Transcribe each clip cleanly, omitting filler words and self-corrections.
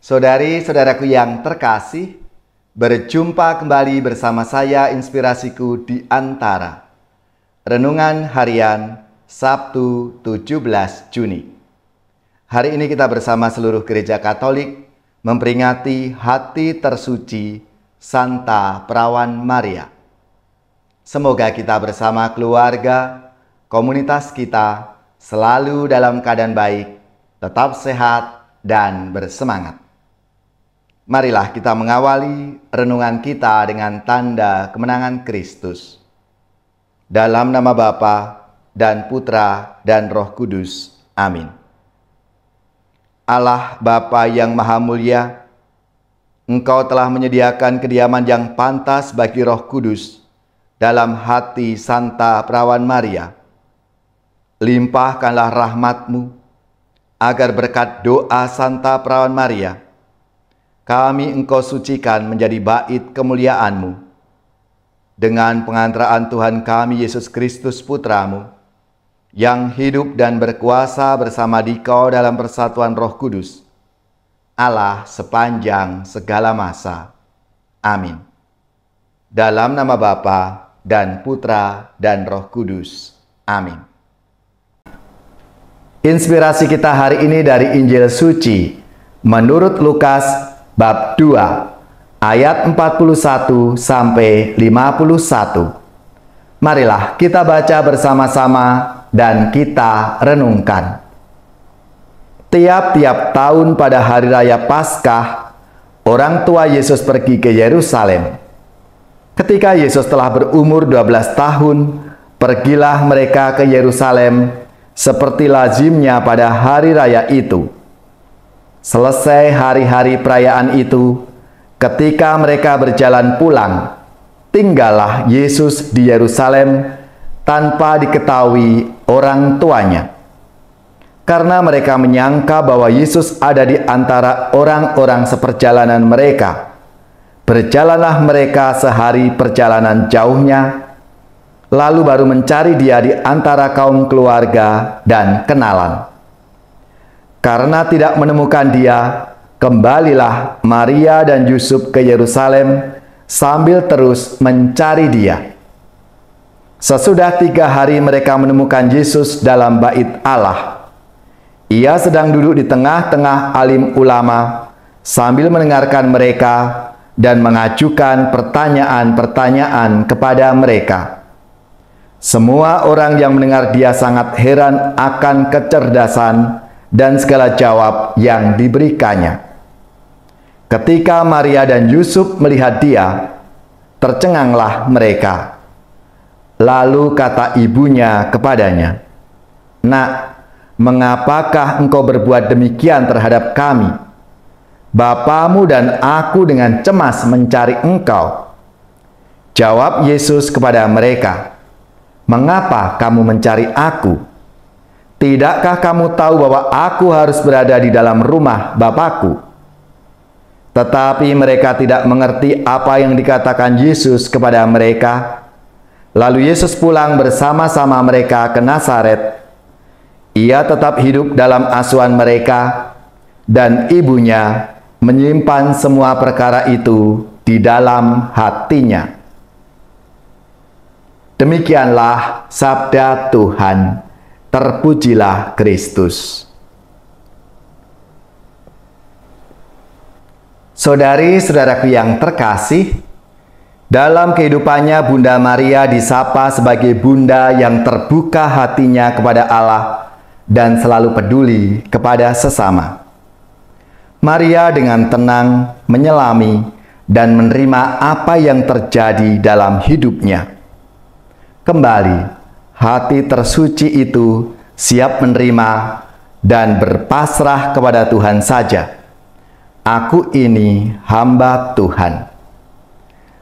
Saudari-saudaraku yang terkasih, berjumpa kembali bersama saya Inspirasiku di Antara. Renungan Harian Sabtu 17 Juni. Hari ini kita bersama seluruh gereja Katolik memperingati hati tersuci Santa Perawan Maria. Semoga kita bersama keluarga, komunitas kita selalu dalam keadaan baik, tetap sehat dan bersemangat. Marilah kita mengawali renungan kita dengan tanda kemenangan Kristus. Dalam nama Bapa dan Putra dan Roh Kudus. Amin. Allah Bapa yang Maha Mulia, Engkau telah menyediakan kediaman yang pantas bagi Roh Kudus dalam hati Santa Perawan Maria. Limpahkanlah rahmat-Mu, agar berkat doa Santa Perawan Maria, kami Engkau sucikan menjadi bait kemuliaan-Mu. Dengan pengantaraan Tuhan kami Yesus Kristus Putra-Mu, yang hidup dan berkuasa bersama Dikau dalam persatuan Roh Kudus, Allah sepanjang segala masa. Amin. Dalam nama Bapa dan Putra dan Roh Kudus. Amin. Inspirasi kita hari ini dari Injil Suci menurut Lukas bab 2 ayat 41 sampai 51. Marilah kita baca bersama-sama dan kita renungkan. Tiap-tiap tahun pada hari raya Paskah, orang tua Yesus pergi ke Yerusalem. Ketika Yesus telah berumur 12 tahun, pergilah mereka ke Yerusalem seperti lazimnya pada hari raya itu. Selesai hari-hari perayaan itu, ketika mereka berjalan pulang, tinggallah Yesus di Yerusalem tanpa diketahui orang tuanya. Karena mereka menyangka bahwa Yesus ada di antara orang-orang seperjalanan mereka. Berjalanlah mereka sehari perjalanan jauhnya, lalu baru mencari dia di antara kaum keluarga dan kenalan. Karena tidak menemukan dia, kembalilah Maria dan Yusuf ke Yerusalem sambil terus mencari dia. Sesudah 3 hari mereka menemukan Yesus dalam bait Allah. Ia sedang duduk di tengah-tengah alim ulama sambil mendengarkan mereka dan mengajukan pertanyaan-pertanyaan kepada mereka. Semua orang yang mendengar dia sangat heran akan kecerdasan dan segala jawab yang diberikannya. Ketika Maria dan Yusuf melihat dia, tercenganglah mereka. Lalu kata ibunya kepadanya, "Nak, mengapakah engkau berbuat demikian terhadap kami? Bapamu dan aku dengan cemas mencari engkau." Jawab Yesus kepada mereka, "Mengapa kamu mencari aku? Tidakkah kamu tahu bahwa aku harus berada di dalam rumah Bapakku?" Tetapi mereka tidak mengerti apa yang dikatakan Yesus kepada mereka. Lalu Yesus pulang bersama-sama mereka ke Nazaret. Ia tetap hidup dalam asuhan mereka, dan ibunya menyimpan semua perkara itu di dalam hatinya. Demikianlah sabda Tuhan. Terpujilah Kristus. Saudari-saudaraku yang terkasih, dalam kehidupannya Bunda Maria disapa sebagai bunda yang terbuka hatinya kepada Allah dan selalu peduli kepada sesama. Maria dengan tenang menyelami dan menerima apa yang terjadi dalam hidupnya. Kembali, hati tersuci itu siap menerima dan berpasrah kepada Tuhan saja. Aku ini hamba Tuhan.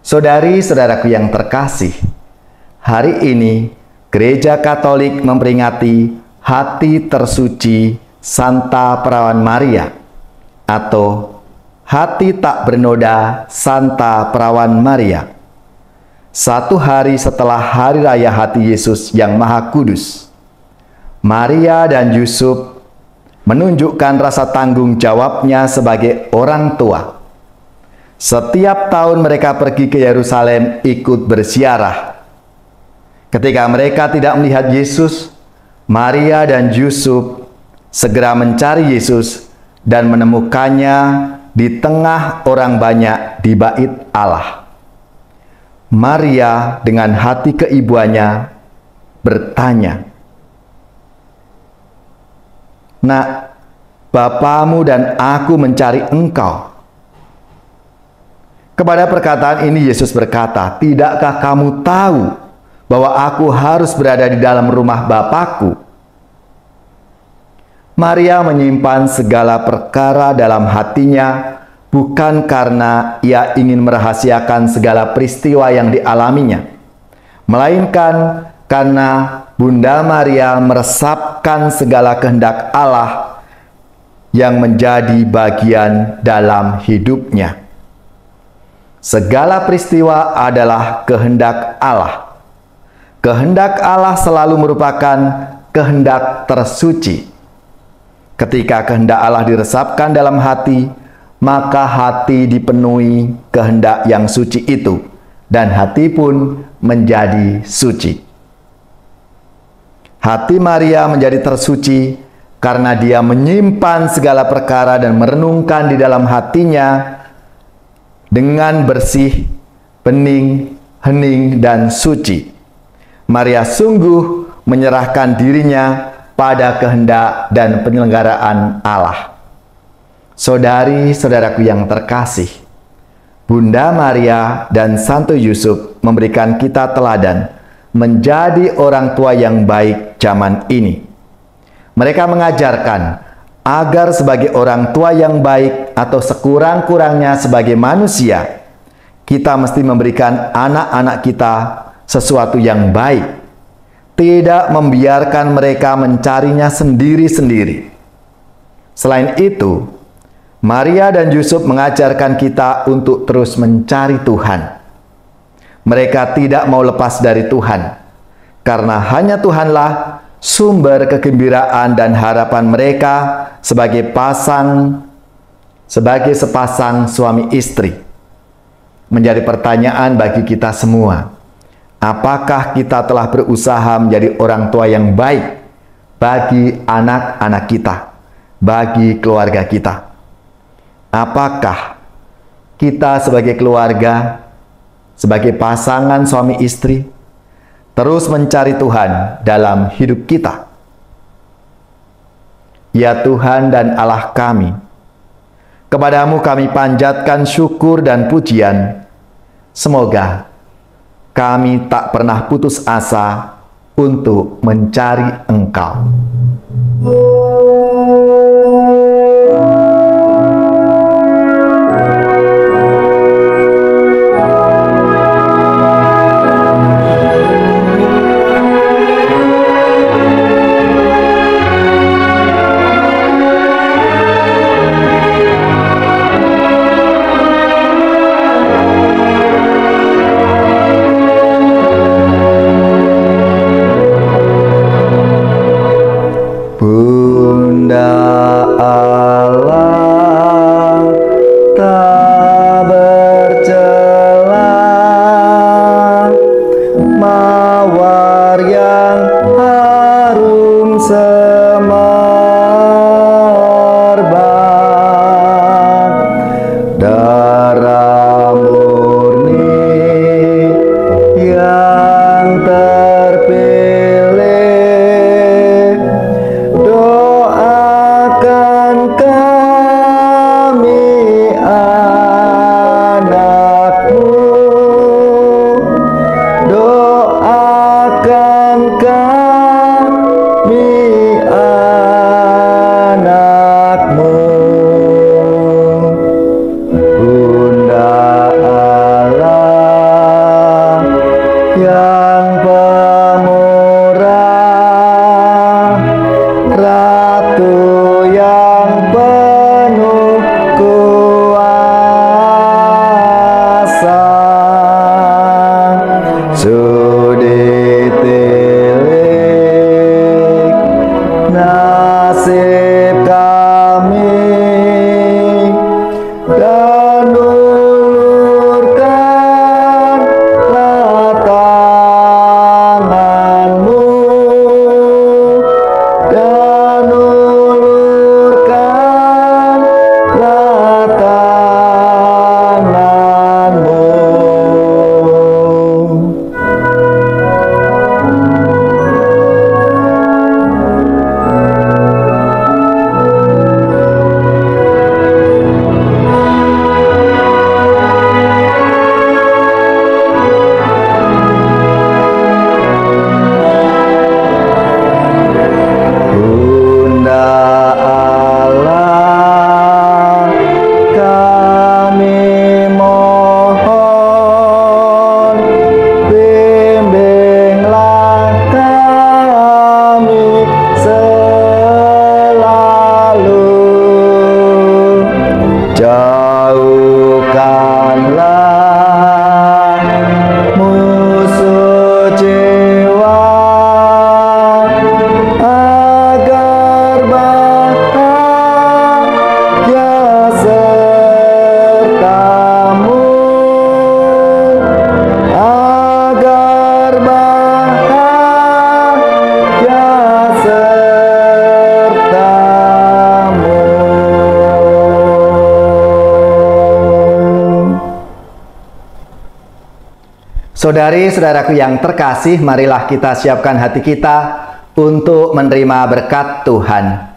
Saudari-saudaraku yang terkasih, hari ini Gereja Katolik memperingati hati tersuci Santa Perawan Maria atau hati tak bernoda Santa Perawan Maria. 1 hari setelah hari raya hati Yesus yang Maha Kudus, Maria dan Yusuf menunjukkan rasa tanggung jawabnya sebagai orang tua. Setiap tahun mereka pergi ke Yerusalem ikut berziarah. Ketika mereka tidak melihat Yesus, Maria dan Yusuf segera mencari Yesus dan menemukannya di tengah orang banyak di bait Allah. Maria dengan hati keibuannya bertanya, "Nak, Bapamu dan aku mencari engkau." Kepada perkataan ini Yesus berkata, "Tidakkah kamu tahu bahwa aku harus berada di dalam rumah Bapakku?" Maria menyimpan segala perkara dalam hatinya, bukan karena ia ingin merahasiakan segala peristiwa yang dialaminya, melainkan karena Bunda Maria meresapkan segala kehendak Allah yang menjadi bagian dalam hidupnya. Segala peristiwa adalah kehendak Allah. Kehendak Allah selalu merupakan kehendak tersuci. Ketika kehendak Allah diresapkan dalam hati, maka hati dipenuhi kehendak yang suci itu, dan hati pun menjadi suci. Hati Maria menjadi tersuci karena dia menyimpan segala perkara dan merenungkan di dalam hatinya dengan bersih, bening, hening, dan suci. Maria sungguh menyerahkan dirinya pada kehendak dan penyelenggaraan Allah. Saudari-saudaraku yang terkasih, Bunda Maria dan Santo Yusuf memberikan kita teladan menjadi orang tua yang baik zaman ini. Mereka mengajarkan agar sebagai orang tua yang baik atau sekurang-kurangnya sebagai manusia, kita mesti memberikan anak-anak kita sesuatu yang baik, tidak membiarkan mereka mencarinya sendiri-sendiri. Selain itu, Maria dan Yusuf mengajarkan kita untuk terus mencari Tuhan. Mereka tidak mau lepas dari Tuhan, karena hanya Tuhanlah sumber kegembiraan dan harapan mereka sebagai sepasang suami istri. Menjadi pertanyaan bagi kita semua, apakah kita telah berusaha menjadi orang tua yang baik bagi anak-anak kita, bagi keluarga kita? Apakah kita sebagai keluarga, sebagai pasangan suami istri, terus mencari Tuhan dalam hidup kita? Ya Tuhan dan Allah kami, kepadamu kami panjatkan syukur dan pujian. Semoga kami tak pernah putus asa untuk mencari Engkau. Bunda Saudari-saudaraku yang terkasih, marilah kita siapkan hati kita untuk menerima berkat Tuhan.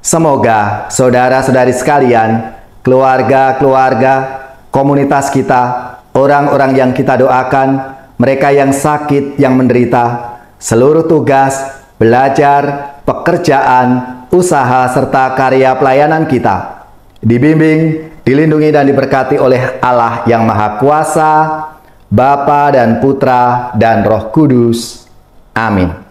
Semoga saudara-saudari sekalian, keluarga-keluarga, komunitas kita, orang-orang yang kita doakan, mereka yang sakit, yang menderita, seluruh tugas, belajar, pekerjaan, usaha, serta karya pelayanan kita dibimbing, dilindungi dan diberkati oleh Allah yang Maha Kuasa, Bapa dan Putra dan Roh Kudus. Amin.